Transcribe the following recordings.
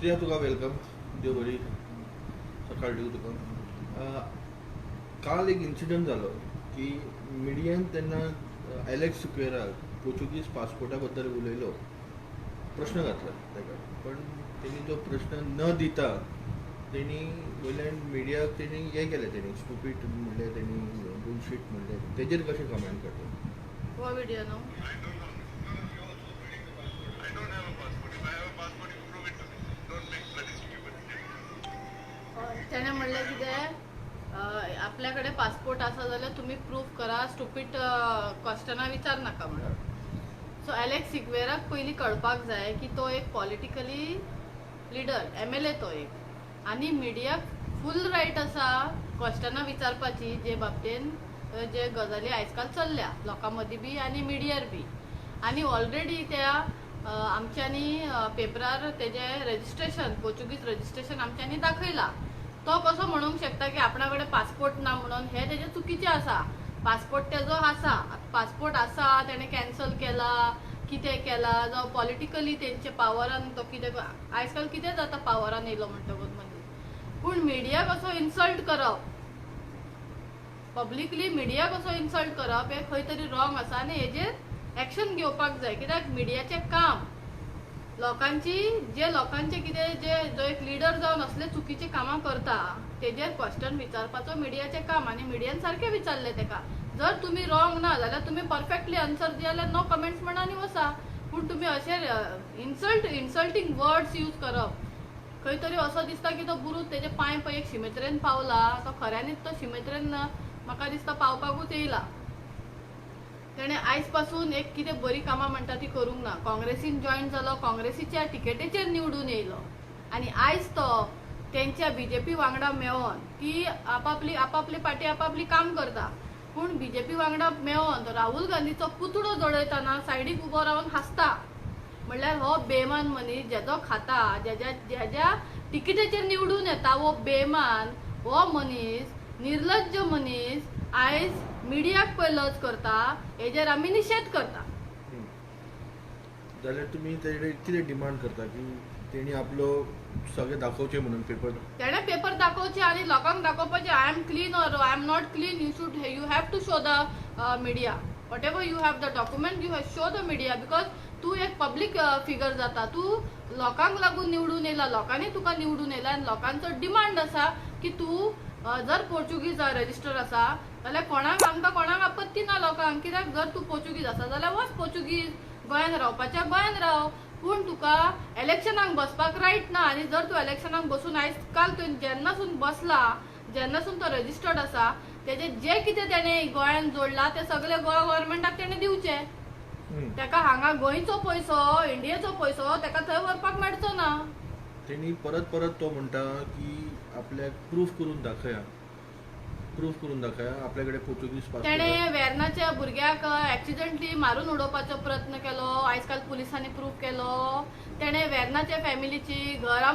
श्रेया तुका welcome. देव बरी सकाळ दिवं तुका. काल एक इन्सिडंट जालो की मिडियान तेन्ना एलेक्स सिक्वेराक पोर्चुगीज पासपोर्टा बद्दल उलयलो, प्रश्न घातला ताका. पण तेणी तो प्रश्न न दिता तेणी वयल्यान मिडियाक तेणी हें केलें, तेणी स्टुपीड म्हणलें, तेणी बुलशीट म्हणलें. तेजेर कशें कमेंट करता? हो व्हिडिओ नो त्याने म्हणलें कितें आपल्याकडे पासपोर्ट आसा जाल्यार तुमी प्रूफ करा, स्टुपीड क्वेश्चनां विचार नाका म्हणून. सो एलेक्स सिक्वेराक पयलीं कळपाक जाय की तो एक पॉलिटिकली लिडर, MLA तो एक, आनी मिडियाक फूल रायट आसा क्वेश्चनां विचारपाची जे बाबतीन जे गजाली आयजकाल चल्ल्या लोकां मदीं बी आनी मिडियार बी. आनी ऑलरेडी त्या आमच्यांनी पेपरार तेजे रजिस्ट्रेशन, पोर्चुगीज रजिस्ट्रेशन आमच्यांनी दाखयला. तो कसो म्हणूंक शकता की आपणा कडेन पासपोर्ट ना म्हणून? हे तेजे चुकीचें आसा. पासपोर्ट तेजो आसा, पासपोर्ट आसा, तेणें कॅन्सल केला, कितें केला, जावं पॉलिटिकली तेंचे पावरान तो कितें, आयजकाल कितें जाता पावरान येयलो म्हणटकूच मदीं. पूण मिडिया कसो इन्सल्ट करप, पब्लिकली मिडिया कसो इन्सल्ट करप, हे खंय तरी रॉंग आसा आनी हेजेर एक्शन घेवपाक जाय. कित्याक मिडियाचें काम लोकांचे कितें जो एक लिडर जावन असले चुकीचे कामां करता तेजेर क्वेश्चन विचारपाचो मिडियाचें काम. आनी मिडियान सारकें विचारलें तेका, जर तुमी रॉंग ना जाल्यार तुमी परफेक्टली आन्सर दिया जाल्यार नो कमेंट्स म्हणा आनी वचा. पूण तुमी अशें इन्सल्टींग वर्ड्स यूज करप, खंय तरी असो दिसता की तो बुरूच तेजे पांय पळय एक शिमेत्रेन पावला, तो खऱ्यांनीच तो शिमेत्रेन म्हाका दिसता पावपाकूच येयला. तेणें आयज पासून एक कितें बरी कामां म्हणटा ती करूंक ना. काँग्रेसीन जॉयन जालो, काँग्रेसीच्या टिकेटीचेर निवडून येयलो आनी आयज तो तेंच्या BJP वांगडा मेळोन ती आपापली पार्टी आपापली काम करता. पूण BJP वांगडा मेळोन तो राहुल गांधीचो पुतळो जळयतना सायडीक उबो रावन हांसता. म्हणल्यार हो बेमान मनीस जेजो खाता, ज्याच्या टिकेटीचेर निवडून येता, वो बेमान, हो मनीस, निर्लज्ज मनीस आयज मिडियाक पळय लज करता, हेजेर आमी निशेध करता. जाल्यार तुमी तेजेर कितें डिमांड करता की तेणी आपलो सगळें दाखोवचें म्हणून पेपर? तेणें पेपर दाखोवचे आनी लोकांक दाखोवपाचें I am clean or I am not clean. You have to show the media whatever you have the document, you have show the media. Because तू एक पब्लीक फिगर जाता, तू लोकांक लागून निवडून येयला, लोकांनी तुका निवडून येयला आनी लोकांचो डिमांड आसा की तू जर पोर्चुगीज रजिस्टर आसा जाल्यार कोणाक आपत्ती ना लोकांक. कित्याक जर तू पोर्चुगीज आसा जाल्यार वच पोर्चुगीज, गोंयान रावपाच्या गोंयान राव. पूण तुका इलेक्शनाक बसपाक रायट ना. आनी जर तू इलेक्शनाक बसून आयज काल तुवें जेन्नासून बसला, जेन्नासून तो रजिस्टर्ड आसा, तेजे जे कितें तेणें गोंयान जोडला ते सगळे गोवा गव्हर्मेंटाक तेणें दिवचे. तेका हांगा गोंयचो पयसो, इंडियेचो पयसो तेका थंय व्हरपाक मेळचो ना. तेणी परत तो म्हणटा की आपल्याक प्रूफ करून दाखया, आपल्या कडेन पोर्चुगीज पासपोर्ट. तेणें वेर्नाच्या भुरग्याक एक्सिडेंटली मारून उडोवपाचो प्रयत्न केलो, आयज काल पुलिसांनी प्रूफ केलो. तेणें वेर्नाच्या फॅमिलीची घरां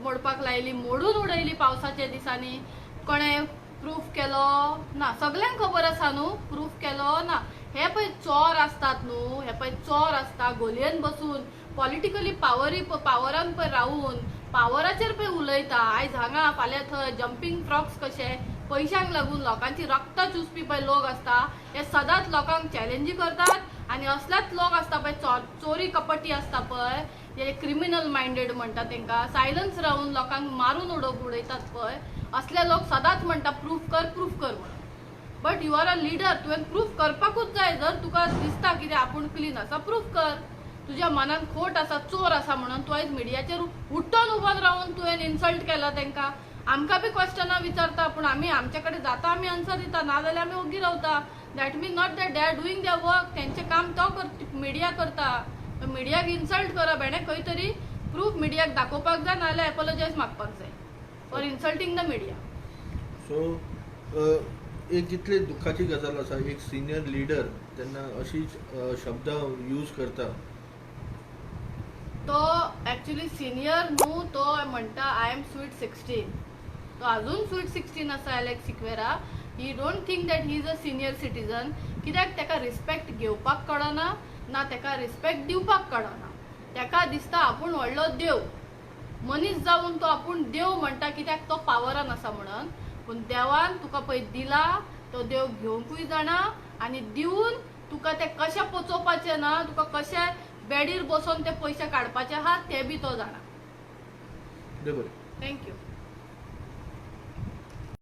मोडपाक लायली, मोडून उडयली पावसाच्या दिसांनी. कोणें प्रूफ केलो ना, सगळ्यांक खबर आसा न्हू, प्रूफ केलो ना. हे पळय चोर आसतात न्हू, हे पळय चोर आसता गोलयेन बसून पॉलिटिकली पावरान पळय रावून पावराचेर पळय उलयता. आयज हांगा फाल्यां थंय जम्पिंग फ्रॉक्स कशे पयशांक लागून लोकांची रक्तां चुसपी पळय लोक आसता, हे सदांच लोकांक चॅलेंजी करतात. आनी असल्याच लोक आसता पळय चोरी कपटी आसता पळय, जे क्रिमिनल मायंडेड म्हणटा तांकां, सायलन्स रावून लोकांक मारून उडयतात पळय, असले लोक सदांच म्हणटा प्रूफ कर म्हणून. But you are a leader, तुवें प्रूफ करपाकूच जाय. जर तुका दिसता कितें आपूण क्लीन आसा, प्रूफ कर. तुज्या मनान खोट आसा, चोर आसा म्हणून तूं आयज मिडियाचेर उठ्ठोन उबोन रावन तुवें इन्सल्ट केला तांकां. आमकां बी क्वेश्चनां विचारता, पूण आमी आमचे कडेन जाता आमी आन्सर दिता, नाजाल्यार आमी ओग्गी रावता. That mean not that they are doing their work. तेंचें काम तो मिडिया करता. मिडियाक इन्सल्ट करप, हेणें खंय तरी प्रूफ मिडियाक दाखोवपाक जाय, नाजाल्यार एपोलॉजायज मागपाक जाय for insulting the media. So एक कितले दुखाची गजाल आसा, एक सिनियर लिडर तेन्ना अशीच शब्द यूज करता. तो ॲक्च्युली सिनियर न्हू, तो म्हणटा आय एम स्वीट 16. तो अजून स्वीट 16 आसा Alex Sequeira. He don't think that he is a senior citizen. कित्याक तेका रिस्पेक्ट घेवपाक कळना ना तेका रिस्पेक्ट दिवपाक कळना. तेका दिसता आपूण व्हडलो देव, मनीस जावन तो आपूण देव म्हणटा कित्याक तो पावरान आसा म्हणून. पूण देवान तुका पळय दिला तो देव घेवंकूय जाणा आनी दिवन तुका ते कशें पोचोवपाचें ना, तुका कशें बेडीर बसोन ते पयशे काडपाचे आहा ते बी तो जाणा. देव बरें. थँक्यू.